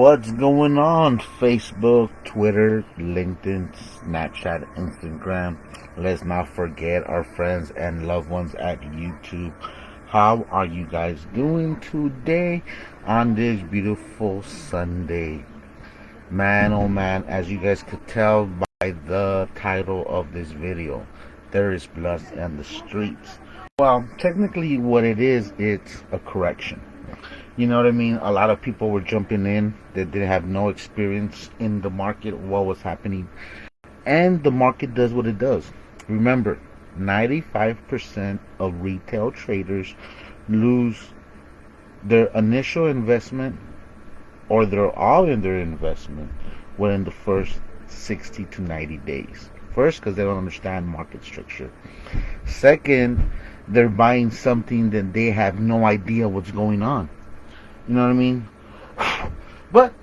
What's going on? Facebook, Twitter, LinkedIn, Snapchat, Instagram. Let's not forget our friends and loved ones at YouTube. How are you guys doing today on this beautiful Sunday? Man, oh man, as you guys could tell by the title of this video, there is blood in the streets. Well, technically what it is, it's a correction. You know what I mean? A lot of people were jumping in that didn't have no experience in the market, what was happening. And the market does what it does. Remember, 95% of retail traders lose their initial investment, or they're all in their investment within the first 60 to 90 days. First, because they don't understand market structure. Second, they're buying something that they have no idea what's going on. You know what I mean? But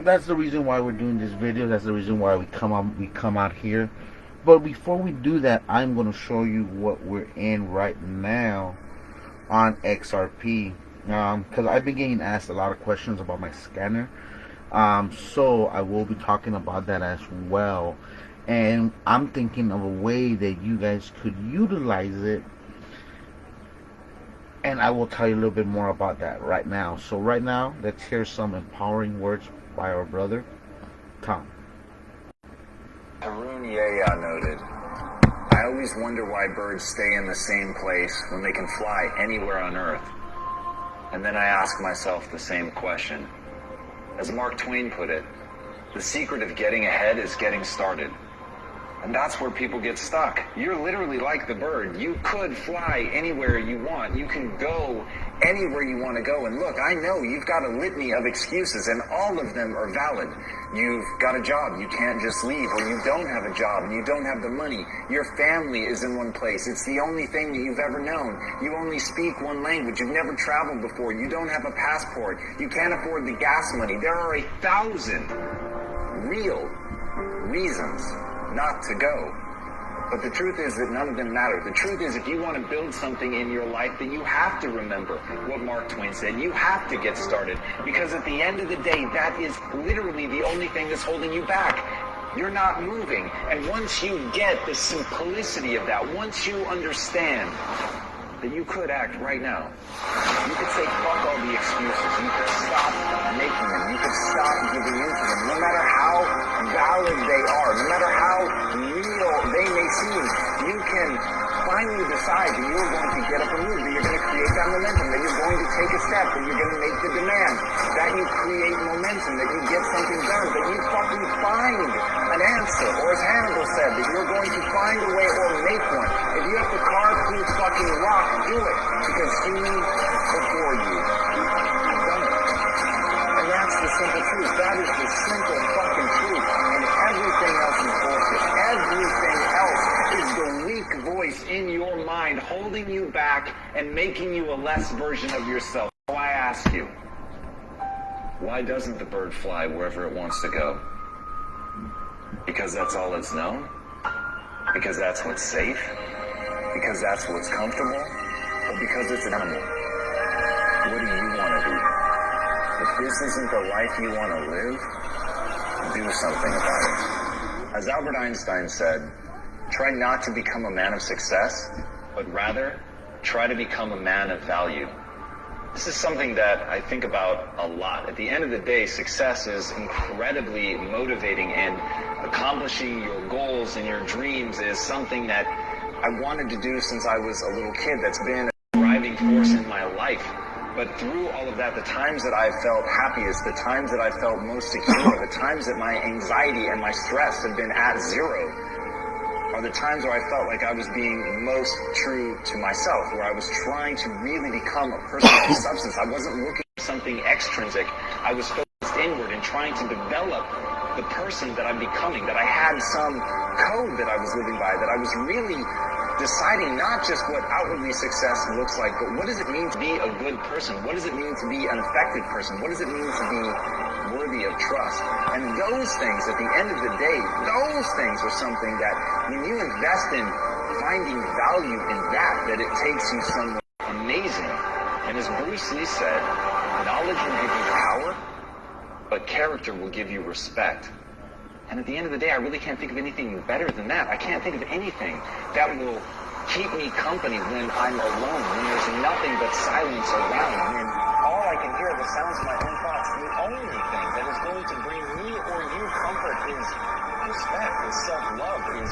that's the reason why we're doing this video. That's the reason why we come out here. But before we do that, I'm going to show you what we're in right now on XRP. Because I've been getting asked a lot of questions about my scanner. So I will be talking about that as well. And I'm thinking of a way that you guys could utilize it. And I will tell you a little bit more about that right now. So right now, let's hear some empowering words by our brother, Tom. Harun Yaya noted, I always wonder why birds stay in the same place when they can fly anywhere on Earth. And then I ask myself the same question. As Mark Twain put it, the secret of getting ahead is getting started. And that's where people get stuck. You're literally like the bird. You could fly anywhere you want. You can go anywhere you want to go. And look, I know you've got a litany of excuses, and all of them are valid. You've got a job, you can't just leave, or you don't have a job and you don't have the money. Your family is in one place. It's the only thing that you've ever known. You only speak one language. You've never traveled before. You don't have a passport. You can't afford the gas money. There are 1,000 real reasons not to go. But the truth is that none of them matter. The truth is, if you want to build something in your life, then you have to remember what Mark Twain said. You have to get started. Because at the end of the day, that is literally the only thing that's holding you back. You're not moving. And once you get the simplicity of that, once you understand that you could act right now, you could say fuck all the excuses. You could stop making them. You could stop giving into them. No matter how valid they are, no matter how real they may seem, you can finally decide that you're going to get up and move, that you're going to create that momentum, that you're going to take a step, that you're going to make the demand, that you create momentum, that you get something done, that you fucking find an answer, or as Hannibal said, that you're going to find a way or make one. If you have to carve through fucking rock, do it, because he before you has done it. And that's the simple truth. That is the simple fucking truth. And everything else is bullshit. Everything else is the weak voice in your mind holding you back and making you a less version of yourself. So I ask you, why doesn't the bird fly wherever it wants to go? Because that's all it's known? Because that's what's safe? Because that's what's comfortable? Or because it's an animal? What do you want to be? If this isn't the life you want to live, do something about it. As Albert Einstein said, try not to become a man of success, but rather try to become a man of value. This is something that I think about a lot. At the end of the day, success is incredibly motivating, and accomplishing your goals and your dreams is something that I wanted to do since I was a little kid. That's been a driving force in my life. But through all of that, the times that I felt happiest, the times that I felt most secure, the times that my anxiety and my stress have been at zero, are the times where I felt like I was being most true to myself, where I was trying to really become a person of substance. I wasn't looking for something extrinsic. I was focused inward and trying to develop the person that I'm becoming, that I had some code that I was living by, that I was really deciding not just what outwardly success looks like, but what does it mean to be a good person? What does it mean to be an effective person? What does it mean to be worthy of trust? And those things, at the end of the day, those things are something that when you invest in finding value in that it takes you somewhere amazing. And as Bruce Lee said, knowledge will give you power, but character will give you respect. And at the end of the day, I really can't think of anything better than that. I can't think of anything that will keep me company when I'm alone, when there's nothing but silence around, when all I can hear are the sounds of my own thoughts. The only thing that is going to bring me or you comfort is respect, is self-love, is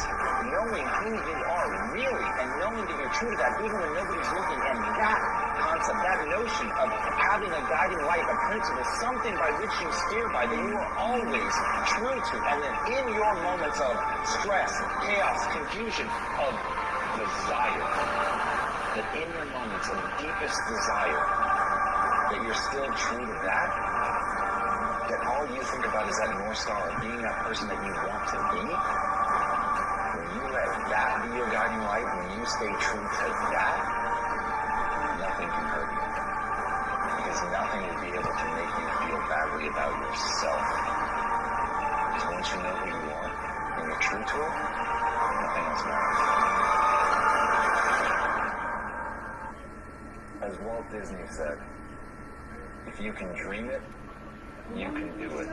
knowing who you are really, and knowing that you're true to that even when nobody's looking. And that concept, that notion of having a guiding light, a principle, something by which you steer by, that you are always true to, and then in your moments of stress, chaos, confusion, of desire, that in your moments of deepest desire, that you're still true to that, that all you think about is that North Star of being that person that you want to be. When you let that be your guiding light, when you stay true to that, nothing can hurt you. Because nothing will be able to make you feel badly about yourself. Because once you know who you are, and you're true to it, nothing else matters. As Walt Disney said, if you can dream it, you can do it.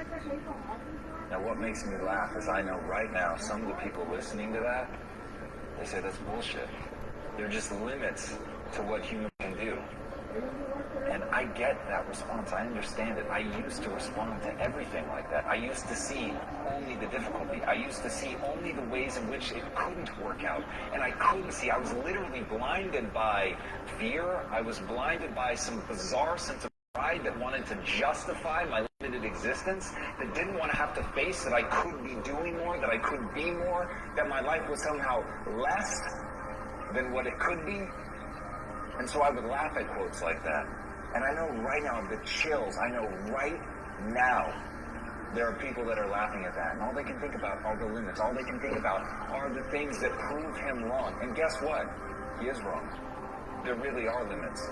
Now what makes me laugh is I know right now some of the people listening to that, they say that's bullshit. They're just limits to what humans can do. And I get that response. I understand it. I used to respond to everything like that. I used to see only the difficulty. I used to see only the ways in which it couldn't work out. And I couldn't see. I was literally blinded by fear. I was blinded by some bizarre sense of pride that wanted to justify my limited existence, that didn't want to have to face that I could be doing more, that I could be more, that my life was somehow less than what it could be. And so I would laugh at quotes like that. And I know right now the chills, I know right now there are people that are laughing at that. And all they can think about are the limits. All they can think about are the things that prove him wrong. And guess what? He is wrong. There really are limits.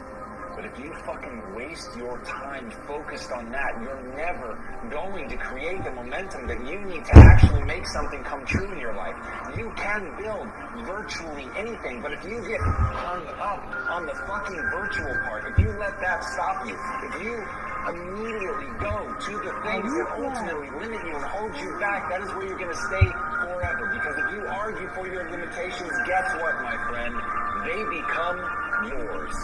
But if you fucking waste your time focused on that, you're never going to create the momentum that you need to actually make something come true in your life. You can build virtually anything, but if you get hung up on the fucking virtual part, if you let that stop you, if you immediately go to the things that ultimately limit you and hold you back, that is where you're going to stay forever. Because if you argue for your limitations, guess what, my friend? They become yours.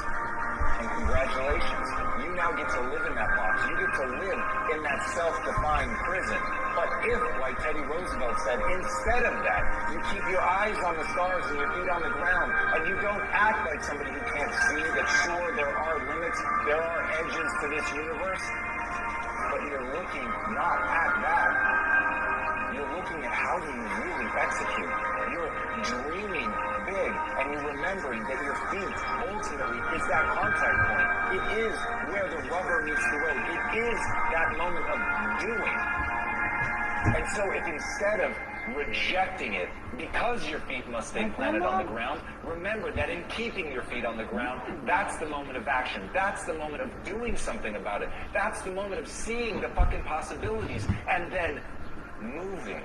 And congratulations, you now get to live in that box. You get to live in that self-defined prison. But if, like Teddy Roosevelt said, instead of that, you keep your eyes on the stars and your feet on the ground, and you don't act like somebody who can't see that sure, there are limits, there are edges to this universe, but you're looking not at that. You're looking at how do you really execute. You're dreaming big, and you're remembering that your feet ultimately is that contact point. It is where the rubber meets the road. It is that moment of doing. And so if instead of rejecting it, because your feet must stay planted on the ground, remember that in keeping your feet on the ground, that's the moment of action. That's the moment of doing something about it. That's the moment of seeing the fucking possibilities and then moving,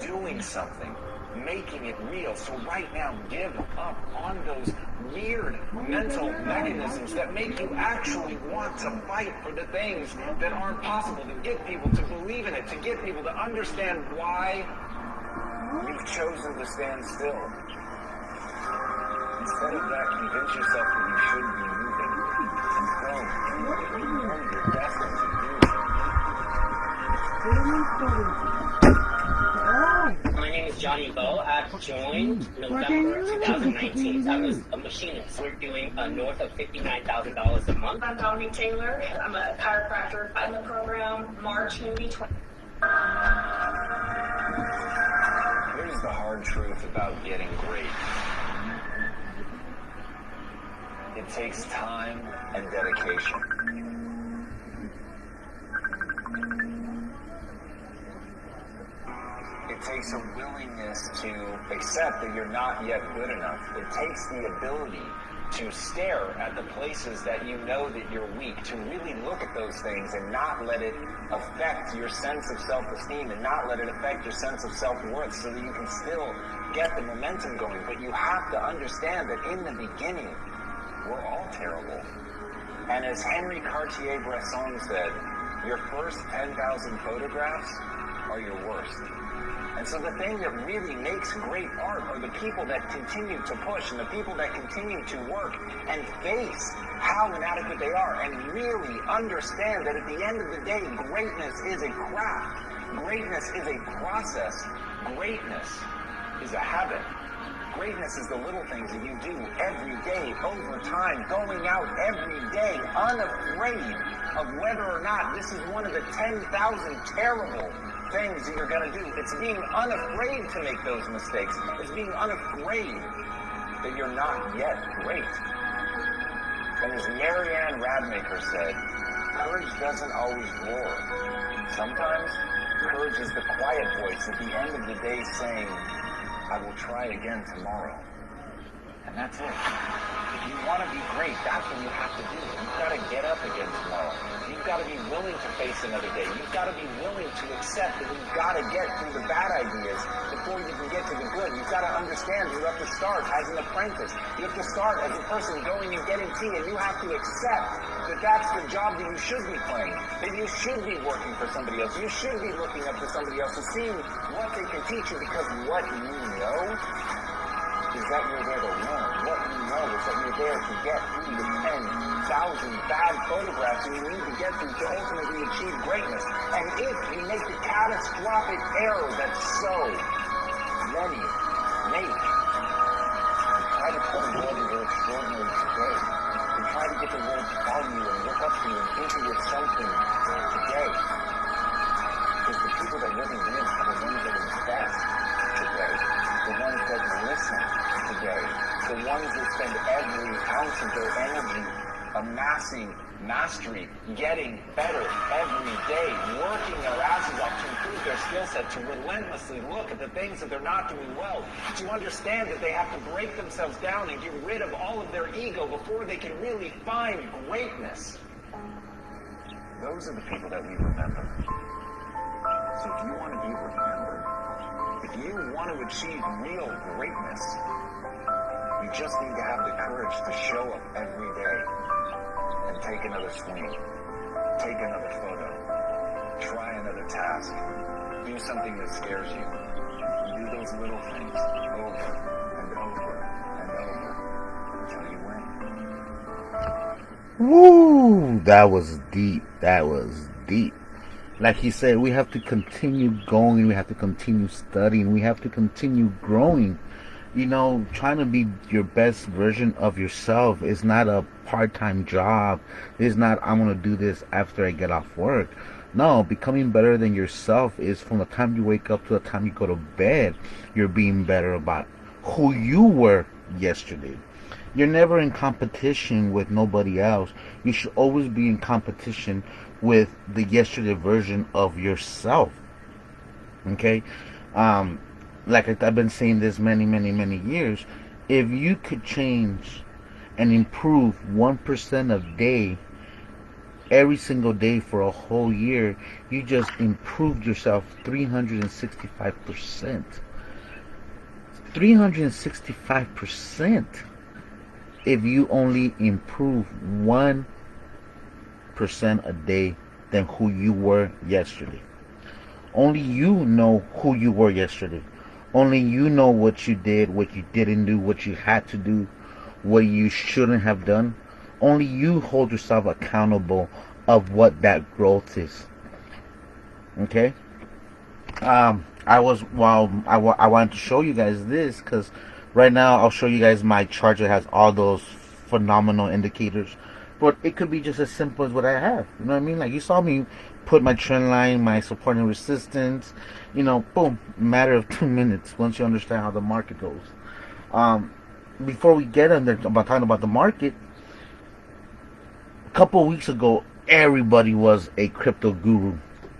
doing something, making it real. So right now, give up on those weird mental mechanisms that make you actually want to fight for the things that aren't possible, to get people to believe in it, to get people to understand why you've chosen to stand still. Instead of that, convince yourself that you should be moving and growing, and that you know you're destined to do. My name is Johnny Bo. I joined November 2019. I was a machinist. We're doing north of $59,000 a month. I'm Dominique Taylor. I'm a chiropractor in the program March movie 20. Here's the hard truth about getting great. It takes time and dedication. It takes a willingness to accept that you're not yet good enough. It takes the ability to stare at the places that you know that you're weak, to really look at those things and not let it affect your sense of self-esteem and not let it affect your sense of self-worth, so that you can still get the momentum going. But you have to understand that in the beginning, we're all terrible. And as Henri Cartier-Bresson said, your first 10,000 photographs are your worst. And so the thing that really makes great art are the people that continue to push and the people that continue to work and face how inadequate they are and really understand that at the end of the day, greatness is a craft. Greatness is a process. Greatness is a habit. Greatness is the little things that you do every day, over time, going out every day, unafraid of whether or not this is one of the 10,000 terrible things that you're going to do. It's being unafraid to make those mistakes. It's being unafraid that you're not yet great. And as Marianne Radmacher said, courage doesn't always roar. Sometimes courage is the quiet voice at the end of the day saying, I will try again tomorrow. And that's it. If you want to be great, that's what you have to do. You've got to get up again tomorrow. You've got to be willing to face another day. You've got to be willing to accept that you've got to get through the bad ideas before you can get to the good. You've got to understand you have to start as an apprentice. You have to start as a person going and getting tea, and you have to accept that that's the job that you should be playing, that you should be working for somebody else. You should be looking up to somebody else and seeing what they can teach you, because what you know is that you're there to learn. What you know is that you're there to get through the 10,000 bad photographs that you need to get through to ultimately achieve greatness. And if you make the catastrophic error that so many make, you try to tell the world that you're extraordinary today. You try to get the world to follow you and look up to you and think that you're something today. Because the people that really win are the ones that invest today. The ones that listen today, the ones that spend every ounce of their energy amassing mastery, getting better every day, working their asses off to improve their skill set, to relentlessly look at the things that they're not doing well, to understand that they have to break themselves down and get rid of all of their ego before they can really find greatness. Those are the people that we remember. So if you want to be remembered, if you want to achieve real greatness, you just need to have the courage to show up every day and take another swing, take another photo, try another task, do something that scares you. Do those little things over and over and over until you win. Woo! That was deep. That was deep. Like he said, we have to continue going. We have to continue studying. We have to continue growing. You know, trying to be your best version of yourself is not a part-time job. It's not, I'm going to do this after I get off work. No, becoming better than yourself is from the time you wake up to the time you go to bed. You're being better about who you were yesterday. You're never in competition with nobody else. You should always be in competition with the yesterday version of yourself. Okay? Like I've been saying this many years. If you could change and improve 1% a day, every single day for a whole year, you just improved yourself 365%. 365%. If you only improve 1% a day than who you were yesterday. Only you know who you were yesterday. Only you know what you did, what you didn't do, what you had to do, what you shouldn't have done. Only you hold yourself accountable of what that growth is. Okay? I wanted to show you guys this because right now I'll show you guys my chart that has all those phenomenal indicators. But it could be just as simple as what I have. You know what I mean? Like you saw me put my trend line, my support and resistance, you know, boom, matter of 2 minutes once you understand how the market goes. Before we get on there about talking about the market, a couple of weeks ago, everybody was a crypto guru.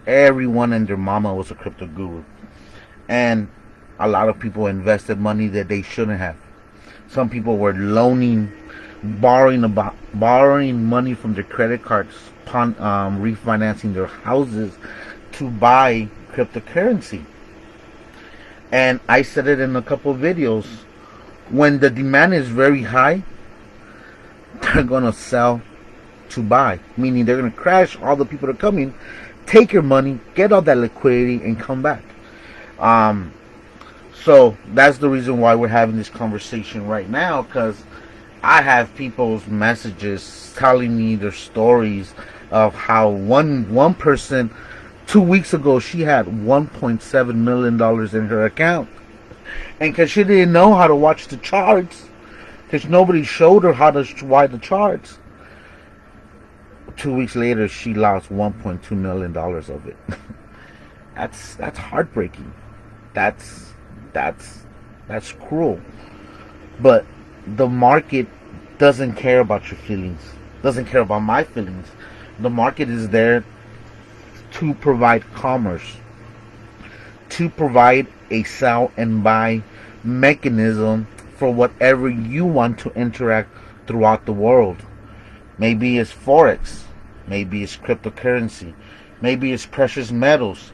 Everyone and their mama was a crypto guru. And a lot of people invested money that they shouldn't have. Some people were borrowing money from their credit cards, refinancing their houses to buy cryptocurrency. And I said it in a couple of videos. When the demand is very high, they're gonna sell to buy, meaning they're going to crash all the people that are coming, take your money, get all that liquidity, and come back. So that's the reason why we're having this conversation right now, because I have people's messages telling me their stories of how one person 2 weeks ago she had $1.7 million in her account, and because she didn't know how to watch the charts, because nobody showed her how to watch the charts, 2 weeks later she lost $1.2 million of it. That's heartbreaking. That's cruel. But the market doesn't care about your feelings, doesn't care about my feelings. The market is there to provide commerce, to provide a sell and buy mechanism for whatever you want to interact throughout the world. Maybe it's forex, maybe it's cryptocurrency, maybe it's precious metals,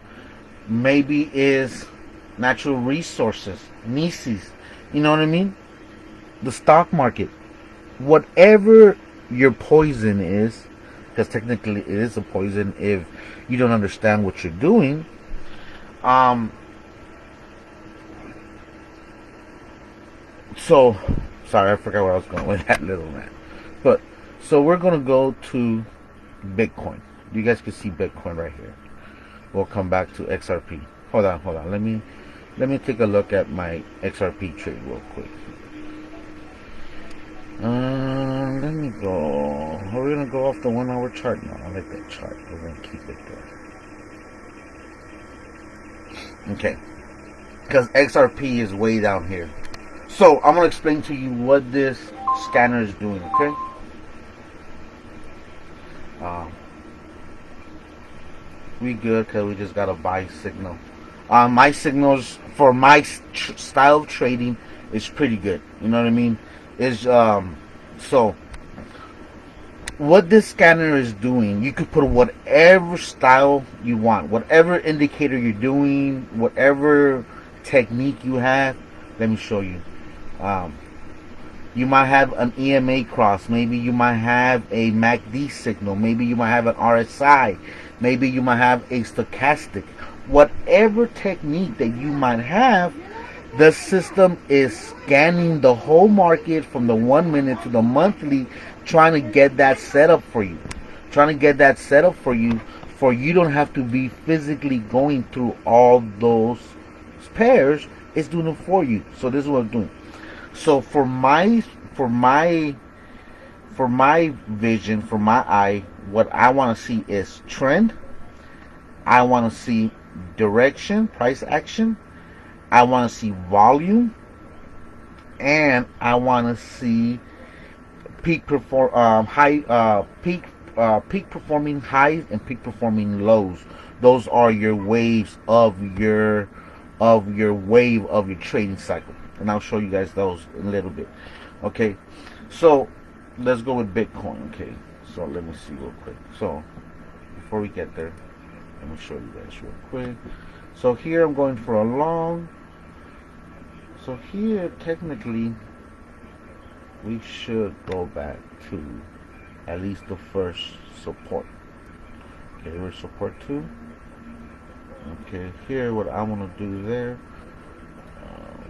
maybe it's natural resources, NISIs, you know what I mean? The stock market. Whatever your poison is, because technically it is a poison if you don't understand what you're doing. So, sorry, I forgot where I was going with that little rant. But, so we're going to go to Bitcoin. You guys can see Bitcoin right here. We'll come back to XRP. Hold on. Let me take a look at my XRP trade real quick. Let me go. We're gonna go off the 1 hour chart now. I like that chart. We're gonna keep it there. Okay. Because XRP is way down here. So I'm gonna explain to you what this scanner is doing, okay? We good because we just got a buy signal. My signals for my style of trading is pretty good. You know what I mean? Is so what this scanner is doing, you could put whatever style you want, whatever indicator you're doing, whatever technique you have. Let me show you. You might have an EMA cross, maybe you might have a MACD signal, maybe you might have an RSI, maybe you might have a stochastic. Whatever technique that you might have, the system is scanning the whole market from the 1 minute to the monthly, trying to get that set up for you. For you don't have to be physically going through all those pairs. It's doing it for you. So this is what I'm doing. So for my vision, for my eye, what I want to see is trend. I want to see direction, price action. I want to see volume, and I want to see peak performing highs and peak performing lows. Those are your waves of your wave of your trading cycle, and I'll show you guys those in a little bit. Okay, so let's go with Bitcoin. Okay, so let me see real quick. So before we get there, let me show you guys real quick. So here I'm going for a long. So here technically we should go back to at least the first support. Okay, we're support 2. Okay, here what I want to do there.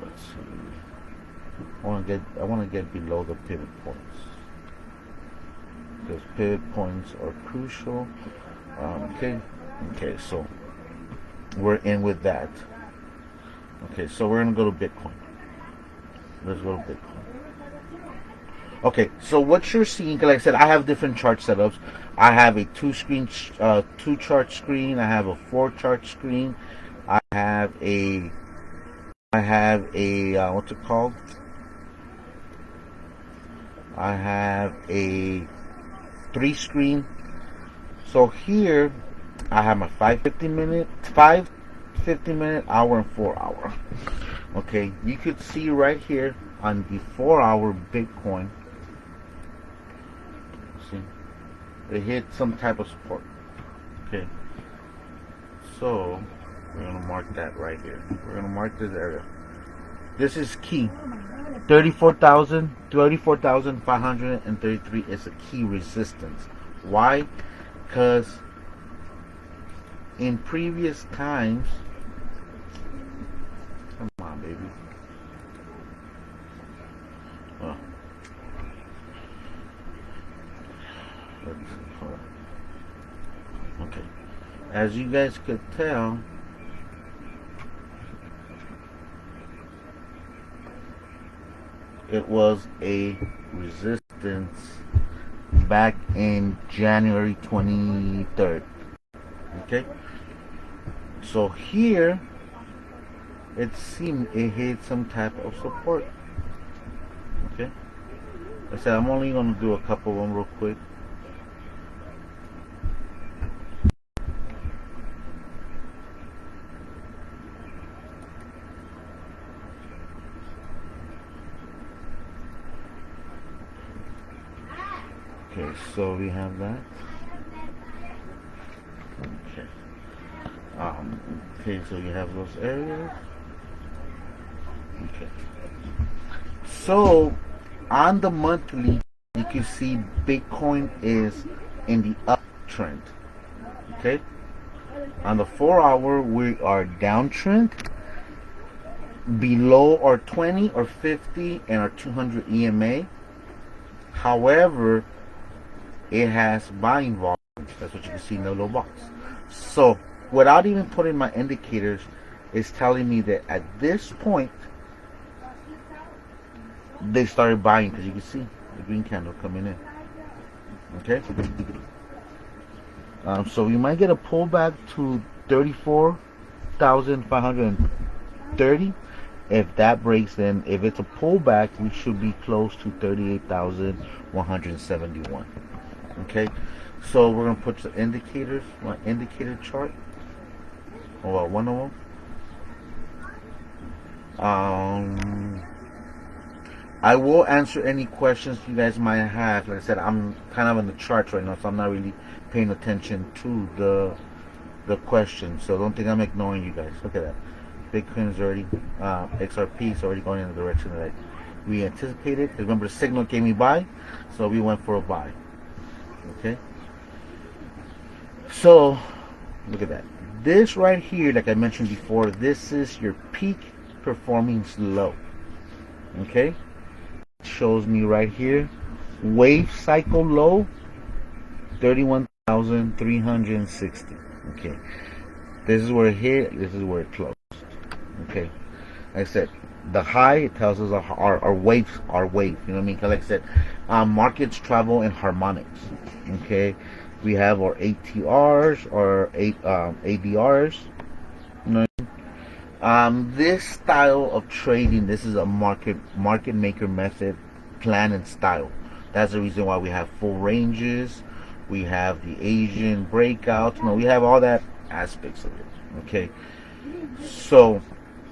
Let's see. I want to get below the pivot points, because pivot points are crucial. Okay, so we're in with that. Okay, so we're gonna go to Bitcoin. Let's go to Bitcoin. Okay, so what you're seeing, like I said, I have different chart setups. I have a 2 chart screen. I have a 4 chart screen. I have a what's it called? I have a 3 screen. So here I have my 5 minute, hour, and 4 hour. Okay, you could see right here on the 4 hour Bitcoin. See, it hit some type of support. Okay, so we're gonna mark that right here. We're gonna mark this area. This is key. 34,533 is a key resistance Why? Because in previous times, come on, baby. Oh. Hold on. Okay. As you guys could tell, it was a resistance back in January 23rd. Okay, so here it seemed it hit some type of support. Okay, like I said, I'm only going to do a couple of them real quick. Okay, so we have that. Okay. Okay, so you have those areas. Okay. So on the monthly, you can see Bitcoin is in the uptrend. Okay. On the 4-hour, we are downtrend below our 20 or 50 and our 200 EMA. However, it has buying volume. That's what you can see in the little box. So without even putting my indicators, it's telling me that at this point they started buying, because you can see the green candle coming in. Okay. So we might get a pullback to 34,530. If that breaks, then if it's a pullback, we should be close to 38,171. Okay, so we're gonna put the indicators, my indicator chart. Oh, well, one of them. I will answer any questions you guys might have. Like I said, I'm kind of on the charts right now, so I'm not really paying attention to the questions. So don't think I'm ignoring you guys. Look at that. Bitcoin's already, XRP is already going in the direction that we anticipated. Remember, the signal gave me buy, so we went for a buy. Okay. So look at that. This right here, like I mentioned before, this is your peak performing low. Okay. It shows me right here, wave cycle low, 31,360. Okay. This is where it hit. This is where it closed. Okay, like I said, the high, it tells us our wave, you know what I mean? Like I said, markets travel in harmonics. Okay, we have our ATRs or ADRs. You know what I mean? This style of trading, this is a market maker method, plan and style. That's the reason why we have full ranges. We have the Asian breakouts. You know, we have all that aspects of it. Okay, so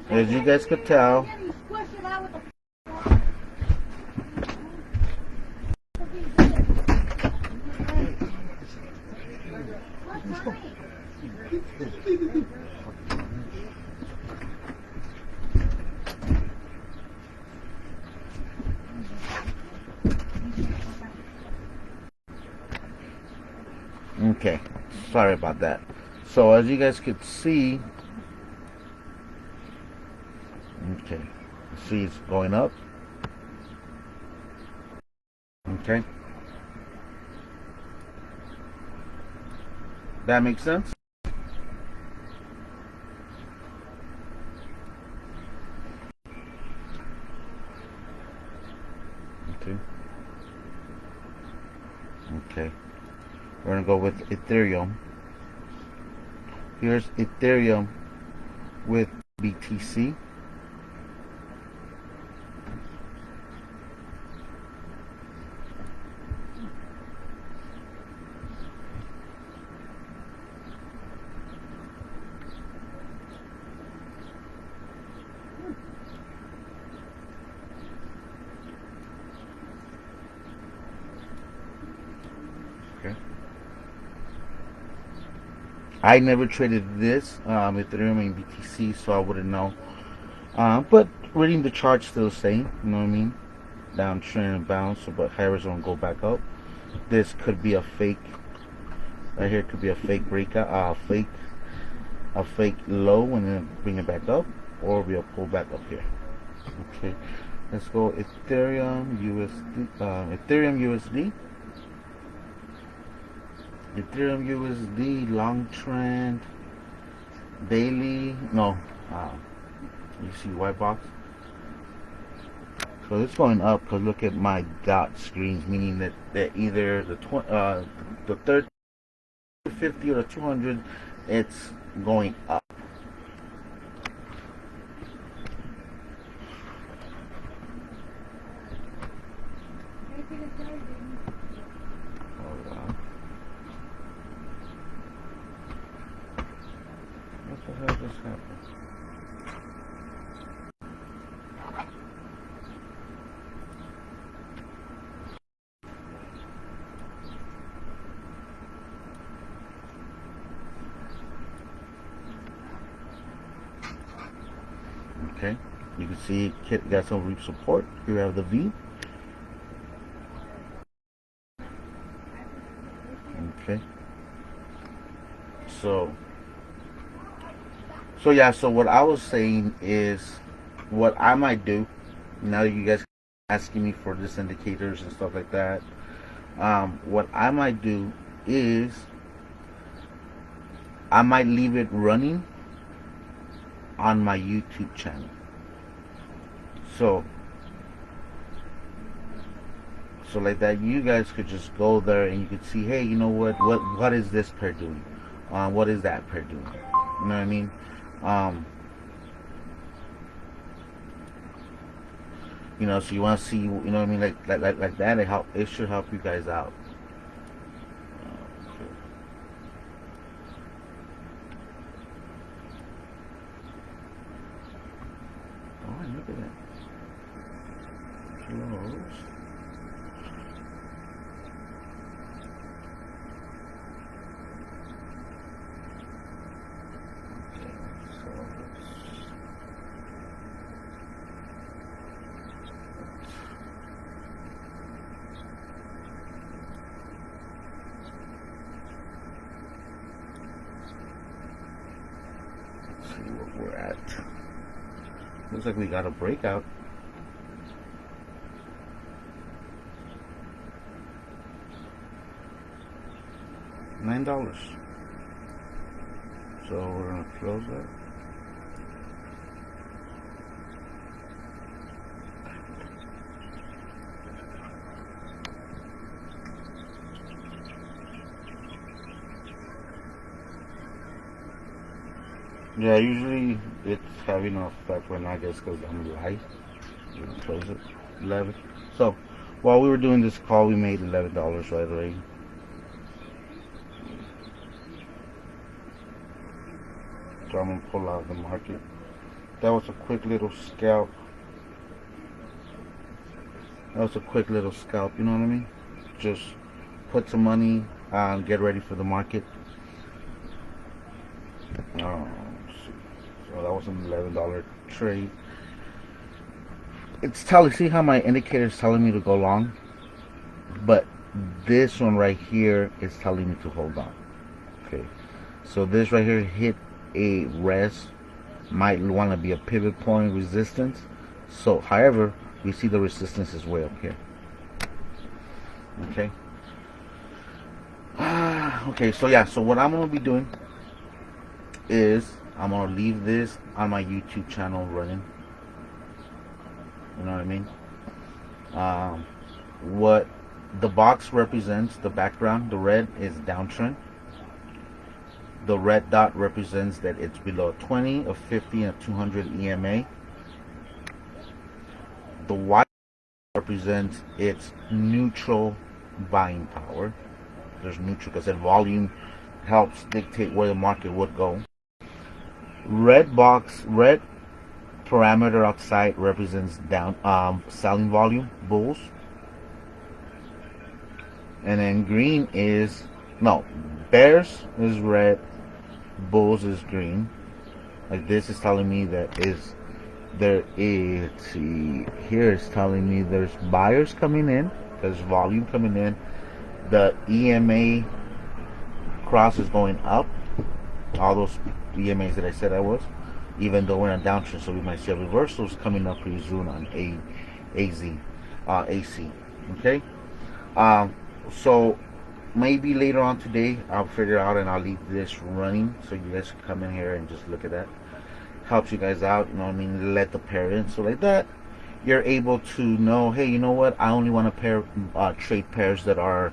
as you guys could tell, okay, sorry about that. So as you guys could see, okay, see it's going up. Okay, that makes sense. Okay. Okay. We're gonna go with Ethereum. Here's Ethereum with BTC. I never traded this Ethereum and BTC, so I wouldn't know. But reading the chart still the same, you know what I mean? Downtrend and bounce, but Harris gonna go back up. this could be a fake. Right here could be a fake breakout, a fake low, and then bring it back up, or be a pull back up here. Okay, let's go Ethereum USD. Ethereum USD long trend daily. No, you see white box. So it's going up because look at my dot screens, meaning that either the 30, 50 or the 200, it's going up. Hold on. What the hell just happened? Okay, you can see it got some reach support. Here we have the V. Okay, so yeah, so what I was saying is what I might do now that you guys are asking me for this indicators and stuff like that. What I might do is I might leave it running on my YouTube channel. So like that, you guys could just go there and you could see, hey, you know what is this pair doing? What is that pair doing? You know what I mean? You know, so you want to see, you know what I mean, like that. It should help you guys out. Look at that. Close. Okay, so let's see what we're at. Looks like we got a breakout. $9. So we're gonna close that. Yeah, usually it's having an effect when I guess because I'm live. We're gonna close it. 11. So while we were doing this call, we made $11 right away. So I'm gonna pull out the market. That was a quick little scalp. You know what I mean? Just put some money, get ready for the market. So that was an $11 trade. It's telling, see how my indicator is telling me to go long? But this one right here is telling me to hold on. Okay. So this right here hit a rest, might want to be a pivot point resistance. So however, we see the resistance is way up here. Okay. Okay, so yeah, so what I'm gonna be doing is I'm gonna leave this on my YouTube channel running. You know what I mean? What the box represents, the background, the red is downtrend. The red dot represents that it's below 20, a 50, and a 200 EMA. The white represents its neutral buying power. There's neutral because that volume helps dictate where the market would go. Red parameter outside represents down selling volume, bulls. And then green is bears is red, bulls is green. Like this is telling me that here it's telling me there's buyers coming in, there's volume coming in, The EMA cross is going up. All those EMAs that I said I was, even though we're in a downtrend, so we might see a reversals coming up pretty soon on AC. Okay. So maybe later on today I'll figure out and I'll leave this running so you guys can come in here and just look at that. Helps you guys out, you know what I mean? Let the pair in, so like that you're able to know, hey, you know what? I only want to trade pairs that are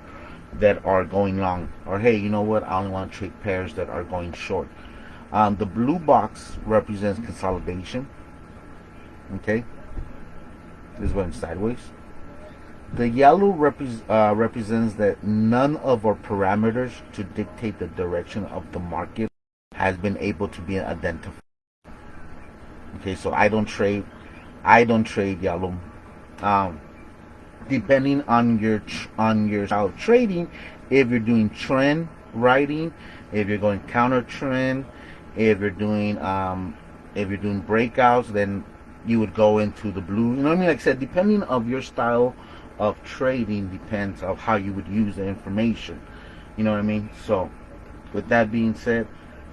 going long, or hey, you know what? I only want to trade pairs that are going short. The blue box represents consolidation. Okay, this is going sideways. The yellow represents that none of our parameters to dictate the direction of the market has been able to be identified. Okay, so I don't trade yellow. Depending on your style of trading, if you're doing trend writing, if you're going counter trend, if you're doing breakouts, then you would go into the blue. You know what I mean? Like I said, depending of your style of trading depends of how you would use the information. You know what I mean? So with that being said,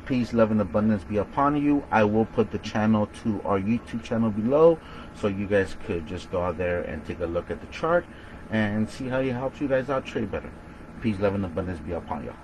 peace, love, and abundance be upon you. I will put the channel to our YouTube channel below, so you guys could just go out there and take a look at the chart and see how it helps you guys out trade better. Peace, love, and abundance be upon you.